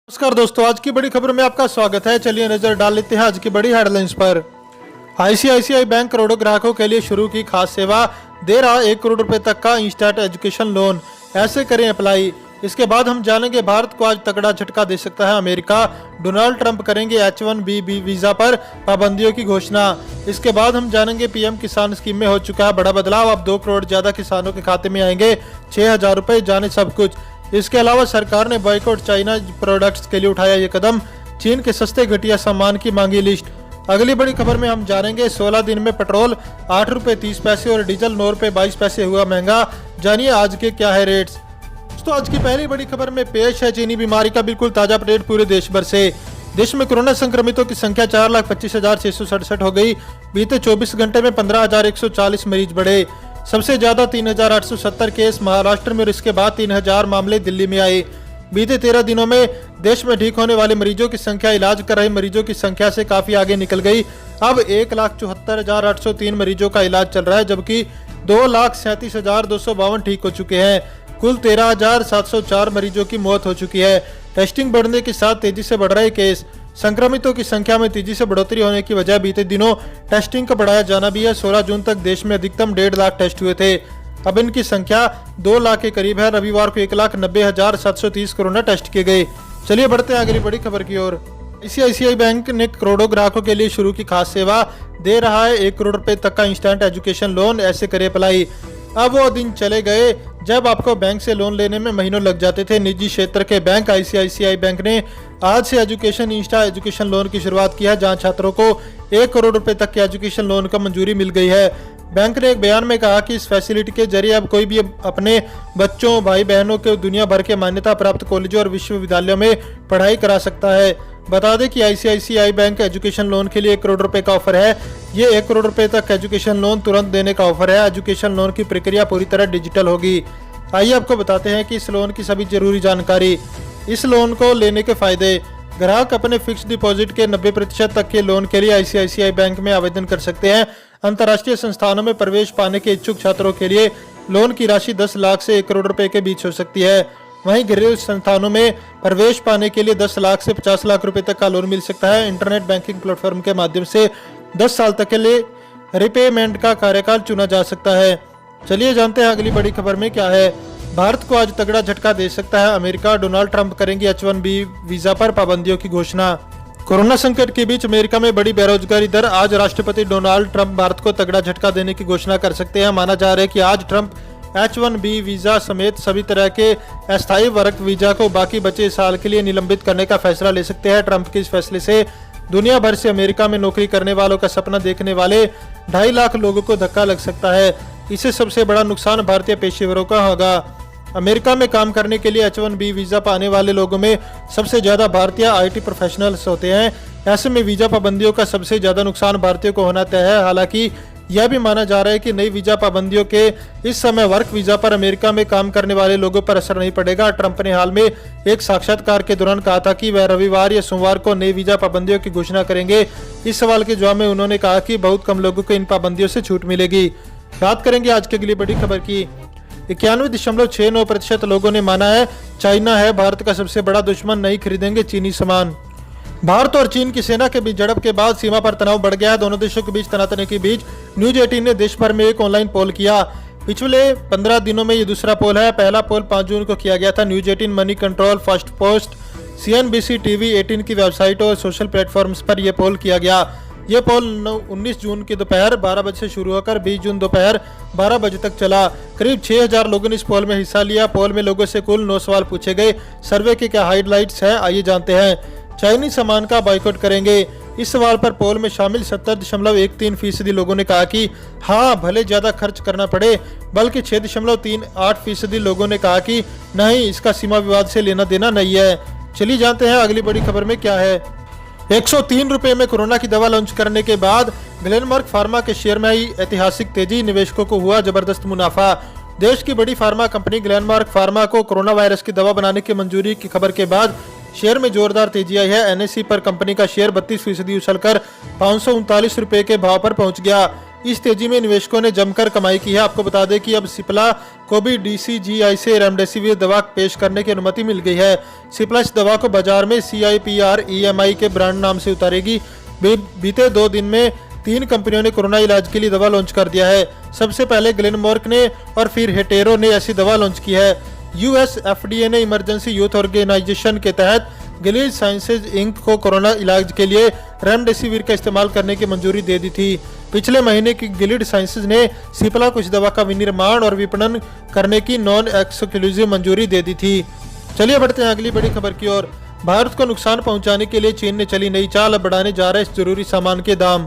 नमस्कार दोस्तों, आज की बड़ी खबर में आपका स्वागत है। चलिए नजर डाल लेते हैं आज की बड़ी हेडलाइंस पर। आईसीआईसीआई बैंक करोड़ों ग्राहकों के लिए शुरू की खास सेवा, दे रहा 1 करोड़ रुपए तक का इंस्टेंट एजुकेशन लोन। ऐसे करें अप्लाई। इसके बाद हम जानेंगे भारत को आज तगड़ा झटका दे सकता है अमेरिका। डोनाल्ड ट्रंप करेंगे H1B वीजा पर पाबंदियों की घोषणा। इसके बाद हम जानेंगे पीएम किसान स्कीम में हो चुका है बड़ा बदलाव। अब 2 करोड़ ज्यादा किसानों के खाते में आएंगे 6,000 रुपए, जाने सब कुछ। इसके अलावा सरकार ने बॉयकॉट चाइना प्रोडक्ट्स के लिए उठाया ये कदम। चीन के सस्ते घटिया सामान की मांगी लिस्ट। अगली बड़ी खबर में हम जानेंगे 16 दिन में पेट्रोल 8 रुपए 30 पैसे और डीजल 9 रुपए 22 पैसे हुआ महंगा। जानिए आज के क्या है रेट्स। दोस्तों, आज की पहली बड़ी खबर में पेश है चीनी बीमारी का बिल्कुल ताजा अपडेट पूरे देश भर से। देश में कोरोना संक्रमितों की संख्या 4,25,667 हो गई। बीते 24 घंटे में 15,140 मरीज बढ़े। सबसे ज्यादा 3,870 केस महाराष्ट्र में और इसके बाद 3,000 मामले दिल्ली में आए। बीते 13 दिनों में देश में ठीक होने वाले मरीजों की संख्या इलाज कर रहे मरीजों की संख्या से काफी आगे निकल गई। अब 1,74,803 मरीजों का इलाज चल रहा है, जबकि 2,37,252 ठीक हो चुके हैं। कुल 13,704 मरीजों की मौत हो चुकी है। टेस्टिंग बढ़ने के साथ तेजी से बढ़ रहे केस। संक्रमितों की संख्या में तेजी से बढ़ोतरी होने की वजह बीते दिनों टेस्टिंग का बढ़ाया जाना भी है। 16 जून तक देश में अधिकतम 1.5 लाख टेस्ट हुए थे। अब इनकी संख्या 2 लाख के करीब है। रविवार को 1,90,730 कोरोना टेस्ट किए गए। चलिए बढ़ते हैं अगली बड़ी खबर की ओर। आईसीआईसीआई बैंक ने करोड़ों ग्राहकों के लिए शुरू की खास सेवा, दे रहा है 1 करोड़ रुपए तक का इंस्टेंट एजुकेशन लोन। ऐसे करे अप्लाई। अब वो दिन चले गए जब आपको बैंक से लोन लेने में महीनों लग जाते थे। निजी क्षेत्र के बैंक आईसीआईसीआई बैंक ने आज से एजुकेशन लोन की शुरुआत की है, जहां छात्रों को 1 करोड़ रुपए तक के एजुकेशन लोन का मंजूरी मिल गई है। बैंक ने एक बयान में कहा कि इस फैसिलिटी के जरिए अब कोई भी अपने बच्चों भाई बहनों को दुनिया भर के मान्यता प्राप्त कॉलेजों और विश्वविद्यालयों में पढ़ाई करा सकता है। बता दें कि आईसीआईसीआई बैंक एजुकेशन लोन के लिए 1 करोड़ रुपए का ऑफर है। ये 1 करोड़ रुपए तक एजुकेशन लोन तुरंत देने का ऑफर है। एजुकेशन लोन की प्रक्रिया पूरी तरह डिजिटल होगी। आइए आपको बताते हैं कि इस लोन की सभी जरूरी जानकारी। इस लोन को लेने के फायदे। ग्राहक अपने फिक्स डिपॉजिट के 90% तक के लोन के लिए आईसीआईसीआई बैंक में आवेदन कर सकते हैं। अंतर्राष्ट्रीय संस्थानों में प्रवेश पाने के इच्छुक छात्रों के लिए लोन की राशि 10 लाख से 1 करोड़ रुपए के बीच हो सकती है। वहीं घरेलू संस्थानों में प्रवेश पाने के लिए 10 लाख से 50 लाख रुपए तक का लोन मिल सकता है। इंटरनेट बैंकिंग प्लेटफॉर्म के माध्यम से 10 साल तक के लिए रिपेमेंट का कार्यकाल चुना जा सकता है। चलिए जानते हैं अगली बड़ी खबर में क्या है। भारत को आज तगड़ा झटका दे सकता है अमेरिका। डोनाल्ड ट्रंप करेंगे H1B वीजा पर पाबंदियों की घोषणा। कोरोना संकट के बीच अमेरिका में बड़ी बेरोजगारी दर। आज राष्ट्रपति डोनाल्ड ट्रंप भारत को तगड़ा झटका देने की घोषणा कर सकते हैं। माना जा रहा है कि आज ट्रंप H1B वीजा समेत सभी तरह के अस्थायी वर्क वीजा को बाकी बचे साल के लिए निलंबित करने का फैसला ले सकते हैं। ट्रंप के इस फैसले से दुनिया भर से अमेरिका में नौकरी करने वालों का सपना देखने वाले 2.5 लाख लोगों को धक्का लग सकता है। इससे सबसे बड़ा नुकसान भारतीय पेशेवरों का होगा। अमेरिका में काम करने के लिए H1B वीजा पाने वाले लोगों में सबसे ज्यादा भारतीय IT प्रोफेशनल्स होते हैं। ऐसे में वीजा पाबंदियों का सबसे ज्यादा नुकसान भारतीयों को होना तय है। हालांकि यह भी माना जा रहा है कि नई वीजा पाबंदियों के इस समय वर्क वीजा पर अमेरिका में काम करने वाले लोगों पर असर नहीं पड़ेगा। ट्रंप ने हाल में एक साक्षात्कार के दौरान कहा था कि वह रविवार या सोमवार को नई वीजा पाबंदियों की घोषणा करेंगे। इस सवाल के जवाब में उन्होंने कहा कि बहुत कम लोगों को इन पाबंदियों से छूट मिलेगी। बात करेंगे आज की अगली बड़ी खबर की। 91.69% लोगों ने माना है चाइना है भारत का सबसे बड़ा दुश्मन, नहीं खरीदेंगे चीनी सामान। भारत और चीन की सेना के बीच झड़प के बाद सीमा पर तनाव बढ़ गया है। दोनों देशों के बीच तनातनी के बीच न्यूज 18 ने देश भर में एक ऑनलाइन पोल किया। पिछले 15 दिनों में ये दूसरा पोल है। पहला पोल 5 जून को किया गया था। News 18, money control, first post, CNBC TV 18 की वेबसाइट और सोशल प्लेटफॉर्म्स पर यह पोल किया गया। यह पोल 19 जून की दोपहर 12 बजे से शुरू होकर 20 जून दोपहर 12 बजे तक चला। करीब 6,000 लोगों ने इस पोल में हिस्सा लिया। पोल में लोगों से कुल 9 सवाल पूछे गए। सर्वे के क्या हाइलाइट्स हैं, आइए जानते हैं। चाइनीज सामान का बॉयकॉट करेंगे। इस सवाल पर पोल में शामिल 70.13% लोगों ने कहा कि हाँ, भले ज्यादा खर्च करना पड़े, बल्कि 6.38% लोगों ने कहा कि नहीं, इसका सीमा विवाद से लेना देना नहीं है। चलिए जानते हैं अगली बड़ी खबर में क्या है। 103 रुपए में कोरोना की दवा लॉन्च करने के बाद ग्लेनमार्क फार्मा के शेयर में आई ऐतिहासिक तेजी। निवेशकों को हुआ जबरदस्त मुनाफा। देश की बड़ी फार्मा कंपनी ग्लेनमार्क फार्मा को कोरोना वायरस की दवा बनाने की मंजूरी की खबर के बाद शेयर में जोरदार तेजी आई है। NSE पर कंपनी का शेयर 32% उछलकर 539 रुपए के भाव पर पहुंच गया। इस तेजी में निवेशकों ने जमकर कमाई की है। आपको बता दें कि अब सिप्ला को भी DCGI से रेमडेसिविर दवा पेश करने की अनुमति मिल गई है। सिप्ला इस दवा को बाजार में CIPR EMI के ब्रांड नाम से उतारेगी। बीते 2 दिन में 3 कंपनियों ने कोरोना इलाज के लिए दवा लॉन्च कर दिया है। सबसे पहले ग्लेनमार्क ने और फिर हेटेरो ने ऐसी दवा लॉन्च की है। US FDA ने इमरजेंसी यूथ ऑर्गेनाइजेशन के तहत गिलीड साइंसेज इंक को कोरोना इलाज के लिए रेमडेसिविर का इस्तेमाल करने की मंजूरी दे दी थी। पिछले महीने की गिलीड साइंसेज ने सिप्ला को इस दवा का विनिर्माण और विपणन करने की नॉन एक्सक्लूसिव मंजूरी दे दी थी। चलिए बढ़ते हैं अगली बड़ी खबर की ओर। भारत को नुकसान पहुंचाने के लिए चीन ने चली नई चाल, अब बढ़ाने जा रहे इस जरूरी सामान के दाम।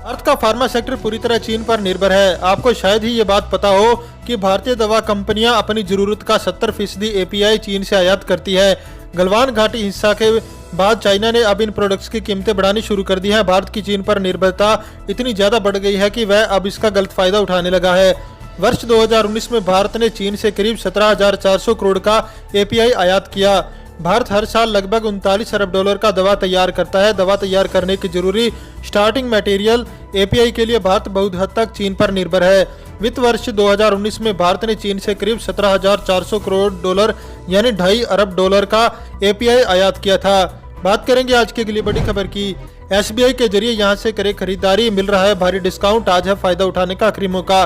भारत का फार्मा सेक्टर पूरी तरह चीन पर निर्भर है। आपको शायद ही ये बात पता हो कि भारतीय दवा कंपनियां अपनी जरूरत का 70% API चीन से आयात करती है। गलवान घाटी हिंसा के बाद चाइना ने अब इन प्रोडक्ट्स की कीमतें बढ़ानी शुरू कर दी है। भारत की चीन पर निर्भरता इतनी ज्यादा बढ़ गई है कि वह अब इसका गलत फायदा उठाने लगा है। वर्ष 2019 में भारत ने चीन से करीब 17,400 करोड़ का API आयात किया। भारत हर साल लगभग 39 अरब डॉलर का दवा तैयार करता है। दवा तैयार करने की जरूरी स्टार्टिंग मटेरियल API के लिए भारत बहुत हद तक चीन पर निर्भर है। वित्त वर्ष 2019 में भारत ने चीन से करीब 17,400 करोड़ डॉलर यानी 2.5 अरब डॉलर का API आयात किया था। बात करेंगे आज की अगली बड़ी खबर की। SBI के जरिए यहां से करे खरीदारी, मिल रहा है भारी डिस्काउंट। आज है फायदा उठाने का आखिरी मौका।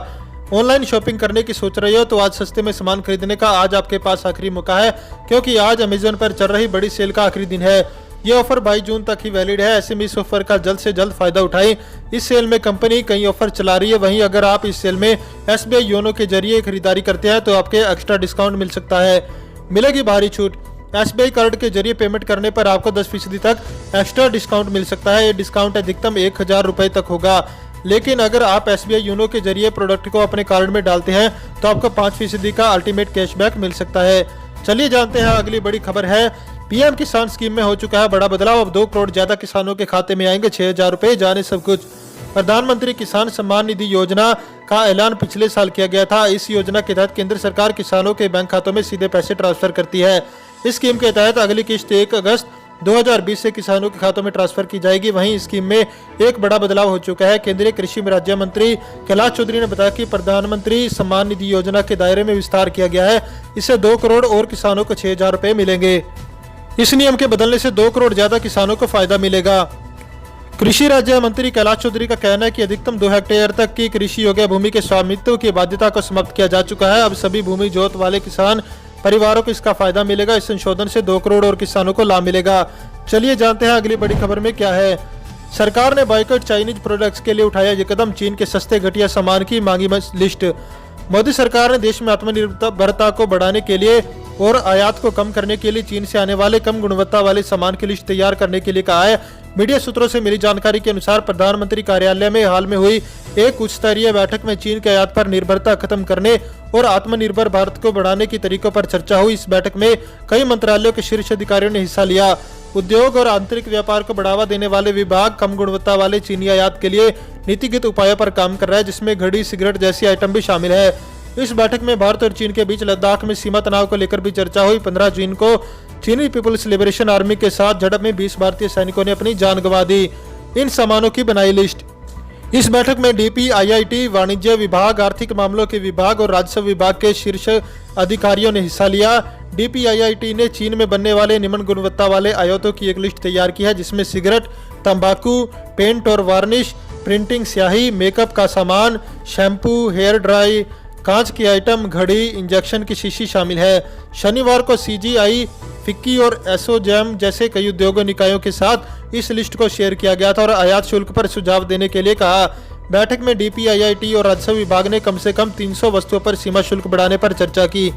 ऑनलाइन शॉपिंग करने की सोच रहे हो तो आज सस्ते में सामान खरीदने का आज आपके पास आखिरी मौका है, क्योंकि आज अमेजन पर चल रही बड़ी सेल का आखिरी दिन है। ये ऑफर 22 जून तक ही वैलिड है। ऐसे में इस ऑफर का जल्द से जल्द फायदा उठाएं। इस सेल में कंपनी कई ऑफर चला रही है। वहीं अगर आप इस सेल में SBI योनो के जरिए खरीदारी करते हैं तो आपके एक्स्ट्रा डिस्काउंट मिल सकता है। मिलेगी भारी छूट। SBI कार्ड के जरिए पेमेंट करने पर आपको 10% तक एक्स्ट्रा डिस्काउंट मिल सकता है। ये डिस्काउंट अधिकतम 1,000 रुपए तक होगा। लेकिन अगर आप SBI योनो के जरिए प्रोडक्ट को अपने कार्ड में डालते हैं तो आपको 5% का अल्टीमेट कैशबैक मिल सकता है। चलिए जानते हैं अगली बड़ी खबर है। PM किसान स्कीम में हो चुका है बड़ा बदलाव। अब 2 करोड़ ज्यादा किसानों के खाते में आएंगे 6,000 रुपए, जाने सब कुछ। प्रधानमंत्री किसान सम्मान निधि योजना का ऐलान पिछले साल किया गया था। इस योजना के तहत केंद्र सरकार किसानों के बैंक खातों में सीधे पैसे ट्रांसफर करती है। इस स्कीम के तहत अगली किस्त 1 अगस्त 2020 से किसानों के खातों में ट्रांसफर की जाएगी। वहीं इस स्कीम में एक बड़ा बदलाव हो चुका है। केंद्रीय कृषि राज्य मंत्री कैलाश चौधरी ने बताया कि प्रधानमंत्री सम्मान निधि योजना के दायरे में विस्तार किया गया है। इससे 2 करोड़ और किसानों को 6,000 रुपए मिलेंगे। इस नियम के बदलने से 2 करोड़ ज्यादा किसानों को फायदा मिलेगा। कृषि राज्य मंत्री कैलाश चौधरी का कहना है कि अधिकतम 2 हेक्टेयर तक की कृषि योग्य भूमि के स्वामित्व की बाध्यता को समाप्त किया जा चुका है। अब सभी भूमि जोत वाले किसान परिवारों को इसका फायदा मिलेगा। इस संशोधन से 2 करोड़ और किसानों को लाभ मिलेगा। चलिए जानते हैं अगली बड़ी खबर में क्या है। सरकार ने बाइकआउट चाइनीज प्रोडक्ट्स के लिए उठाया ये कदम। चीन के सस्ते घटिया सामान की मांगी लिस्ट। मोदी सरकार ने देश में आत्मनिर्भरता को बढ़ाने के लिए और आयात को कम करने के लिए चीन से आने वाले कम गुणवत्ता वाले सामान की लिस्ट तैयार करने के लिए कहा है। मीडिया सूत्रों से मिली जानकारी के अनुसार प्रधानमंत्री कार्यालय में हाल में हुई एक उच्च स्तरीय बैठक में चीन के आयात पर निर्भरता खत्म करने और आत्मनिर्भर भारत को बढ़ाने के तरीकों पर चर्चा हुई। इस बैठक में कई मंत्रालयों के शीर्ष अधिकारियों ने हिस्सा लिया। उद्योग और आंतरिक व्यापार को बढ़ावा देने वाले विभाग कम गुणवत्ता वाले चीनी आयात के लिए नीतिगत उपायों पर काम कर रहा है, जिसमें घड़ी, सिगरेट जैसी आइटम भी शामिल है। इस बैठक में भारत और चीन के बीच लद्दाख में सीमा तनाव को लेकर भी चर्चा हुई। 15 जून को चीनी पीपुल्स लिबरेशन आर्मी के साथ झड़प में 20 भारतीय सैनिकों ने अपनी जान गंवा दी। इन सामानों की बनाई लिस्ट। इस बैठक में DPIIT, वाणिज्य विभाग, आर्थिक मामलों के विभाग और राजस्व विभाग के शीर्ष अधिकारियों ने हिस्सा लिया। DPIIT ने चीन में बनने वाले निम्न गुणवत्ता वाले आयातों की एक लिस्ट तैयार की है, जिसमें सिगरेट, तंबाकू, पेंट और वार्निश, प्रिंटिंग स्याही, मेकअप का सामान, शैम्पू, हेयर ड्राई, कांच की आइटम, घड़ी, इंजेक्शन की शीशी शामिल है। शनिवार को CGI, फिक्की और एसोजैम जैसे कई उद्योगों निकायों के साथ इस लिस्ट को शेयर किया गया था और आयात शुल्क पर सुझाव देने के लिए कहा। बैठक में DPIIT और राजस्व विभाग ने कम से कम 300 वस्तुओं पर सीमा शुल्क बढ़ाने पर चर्चा की।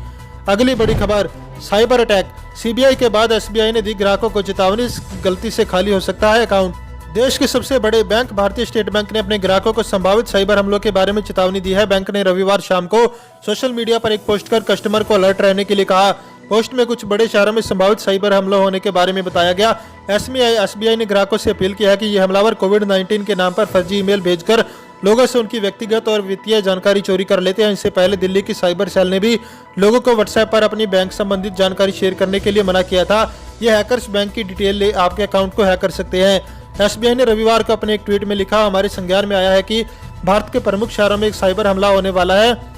अगली बड़ी खबर, साइबर अटैक। CBI के बाद SBI ने दी ग्राहकों को चेतावनी, गलती से खाली हो सकता है अकाउंट। देश के सबसे बड़े बैंक भारतीय स्टेट बैंक ने अपने ग्राहकों को संभावित साइबर हमलों के बारे में चेतावनी दी है। बैंक ने रविवार शाम को सोशल मीडिया पर एक पोस्ट कर कस्टमर को अलर्ट रहने के लिए कहा। पोस्ट में कुछ बड़े शहरों में संभावित साइबर हमलों होने के बारे में बताया गया। SBI ने ग्राहकों से अपील किया है कि ये हमलावर कोविड-19 के नाम पर फर्जी ईमेल भेजकर लोगों से उनकी व्यक्तिगत और वित्तीय जानकारी चोरी कर लेते हैं। इससे पहले दिल्ली की साइबर सेल ने भी लोगों को व्हाट्सएप पर अपनी बैंक संबंधित जानकारी शेयर करने के लिए मना किया था। ये हैकर्स बैंक की डिटेल ले आपके अकाउंट को हैक कर सकते हैं। SBI ने रविवार को अपने एक ट्वीट में लिखा, हमारे संज्ञान में आया है कि भारत के प्रमुख शहरों में एक साइबर हमला होने वाला है।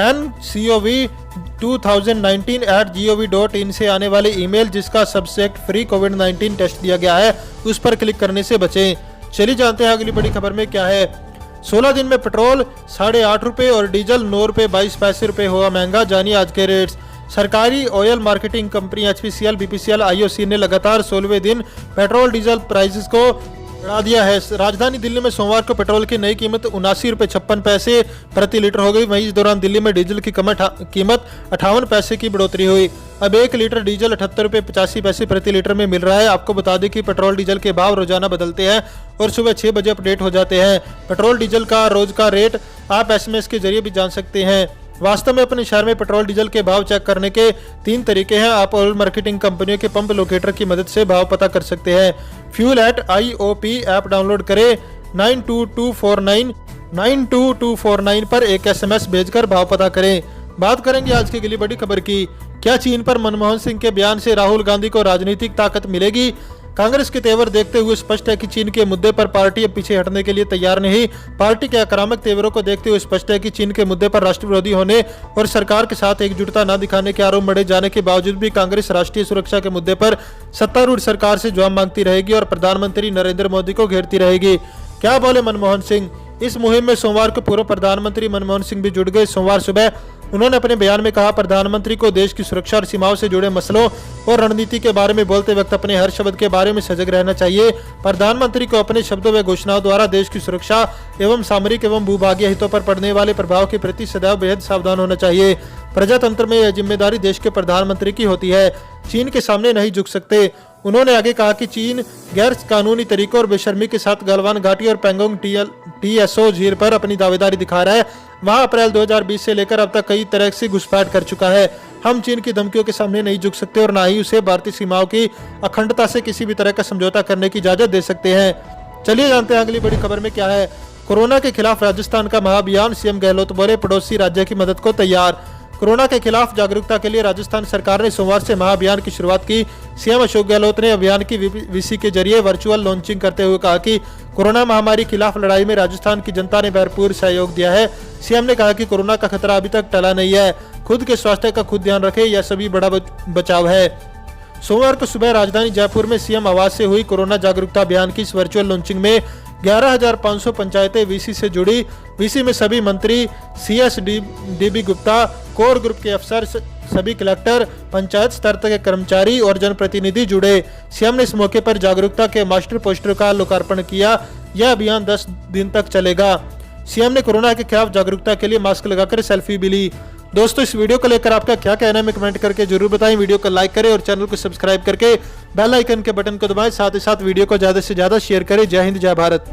NCOV 2019@gov.in से आने वाले ईमेल जिसका सब्जेक्ट फ्री कोविड-19 टेस्ट दिया गया है, उस पर क्लिक करने से बचें। चलिए जानते हैं अगली बड़ी खबर में क्या है। 16 दिन में पेट्रोल 8.5 रुपये और डीजल 9 रुपये 22 पैसे हुआ महंगा। जानिए आज के रेट्स। सरकारी oil marketing company HPCL, BPCL, IOC ने लगातार 16वें दिन पेट्रोल डीजल प्राइसेस को बढ़ा दिया है। राजधानी दिल्ली में सोमवार को पेट्रोल की नई कीमत 79 रुपये 56 पैसे प्रति लीटर हो गई। वहीं इस दौरान दिल्ली में डीजल की कीमत 58 पैसे की बढ़ोतरी हुई। अब 1 लीटर डीजल 78 रुपये 85 पैसे प्रति लीटर में मिल रहा है। आपको बता दें कि पेट्रोल डीजल के भाव रोजाना बदलते हैं और सुबह 6 बजे अपडेट हो जाते हैं। पेट्रोल डीजल का रोज का रेट आप SMS के जरिए भी जान सकते हैं। वास्तव में अपने शहर में पेट्रोल डीजल के भाव चेक करने के 3 तरीके हैं। आप ऑयल मार्केटिंग कंपनियों के पंप लोकेटर की मदद से भाव पता कर सकते हैं। Fuel@IOP ऐप डाउनलोड करें। 92249 पर एक SMS भेजकर भाव पता करें। बात करेंगे आज की अगली बड़ी खबर की। क्या चीन पर मनमोहन सिंह के बयान से राहुल गांधी को राजनीतिक ताकत मिलेगी? कांग्रेस के तेवर देखते हुए स्पष्ट है कि चीन के मुद्दे पर पार्टी अब पीछे हटने के लिए तैयार नहीं। पार्टी के आक्रामक तेवरों को देखते हुए स्पष्ट है कि चीन के मुद्दे पर राष्ट्र विरोधी होने और सरकार के साथ एकजुटता न दिखाने के आरोप मढ़े जाने के बावजूद भी कांग्रेस राष्ट्रीय सुरक्षा के मुद्दे पर सत्तारूढ़ सरकार से जवाब मांगती रहेगी और प्रधानमंत्री नरेंद्र मोदी को घेरती रहेगी। क्या बोले मनमोहन सिंह? इस मुहिम में सोमवार को पूर्व प्रधानमंत्री मनमोहन सिंह भी जुड़ गए। सोमवार सुबह उन्होंने अपने बयान में कहा, प्रधानमंत्री को देश की सुरक्षा और सीमाओं से जुड़े मसलों और रणनीति के बारे में बोलते वक्त अपने हर शब्द के बारे में सजग रहना चाहिए। प्रधानमंत्री को अपने शब्दों व घोषणाओं द्वारा देश की सुरक्षा एवं सामरिक एवं भूभागीय हितों पर पड़ने वाले प्रभाव के प्रति सदैव बेहद सावधान होना चाहिए। प्रजातंत्र में यह जिम्मेदारी देश के प्रधानमंत्री की होती है। चीन के सामने नहीं झुक सकते। उन्होंने आगे कहा कि चीन गैर कानूनी तरीकों और बेशर्मी के साथ गलवान घाटी और पैंगोंग TSO झील पर अपनी दावेदारी दिखा रहा है। वहां अप्रैल 2020 से लेकर अब तक कई तरह से घुसपैठ कर चुका है। हम चीन की धमकियों के सामने नहीं झुक सकते और न ही उसे भारतीय सीमाओं की अखंडता से किसी भी तरह का समझौता करने की इजाजत दे सकते हैं। चलिए जानते हैं अगली बड़ी खबर में क्या है। कोरोना के खिलाफ राजस्थान का महाअभियान, CM गहलोत बोले पड़ोसी राज्य की मदद को तैयार। कोरोना के खिलाफ जागरूकता के लिए राजस्थान सरकार ने सोमवार से महाअभियान की शुरुआत की। CM अशोक गहलोत ने अभियान की VC के जरिए वर्चुअल लॉन्चिंग करते हुए कहा कि कोरोना महामारी के खिलाफ लड़ाई में राजस्थान की जनता ने भरपूर सहयोग दिया है। CM ने कहा कि कोरोना का खतरा अभी तक टला नहीं है। खुद के स्वास्थ्य का खुद ध्यान रखें, यह सभी बड़ा बचाव है। सोमवार को सुबह राजधानी जयपुर में CM आवास से हुई कोरोना जागरूकता अभियान की इस वर्चुअल लॉन्चिंग में 11,500 पंचायतें VC से जुड़ी। VC में सभी मंत्री, CSDB गुप्ता, कोर ग्रुप के अफसर, सभी कलेक्टर, पंचायत स्तर तक के कर्मचारी और जनप्रतिनिधि जुड़े। CM ने इस मौके पर जागरूकता के मास्टर पोस्टर का लोकार्पण किया। यह अभियान 10 दिन तक चलेगा। CM ने कोरोना के खिलाफ जागरूकता के लिए मास्क लगाकर सेल्फी भी ली। दोस्तों, इस वीडियो को लेकर आपका क्या कहना है हमें कमेंट करके जरूर बताएं। वीडियो को लाइक करें और चैनल को सब्सक्राइब करके बेल आइकन के बटन को दबाएं। साथ ही साथ वीडियो को ज्यादा से ज्यादा शेयर करें। जय हिंद, जय भारत।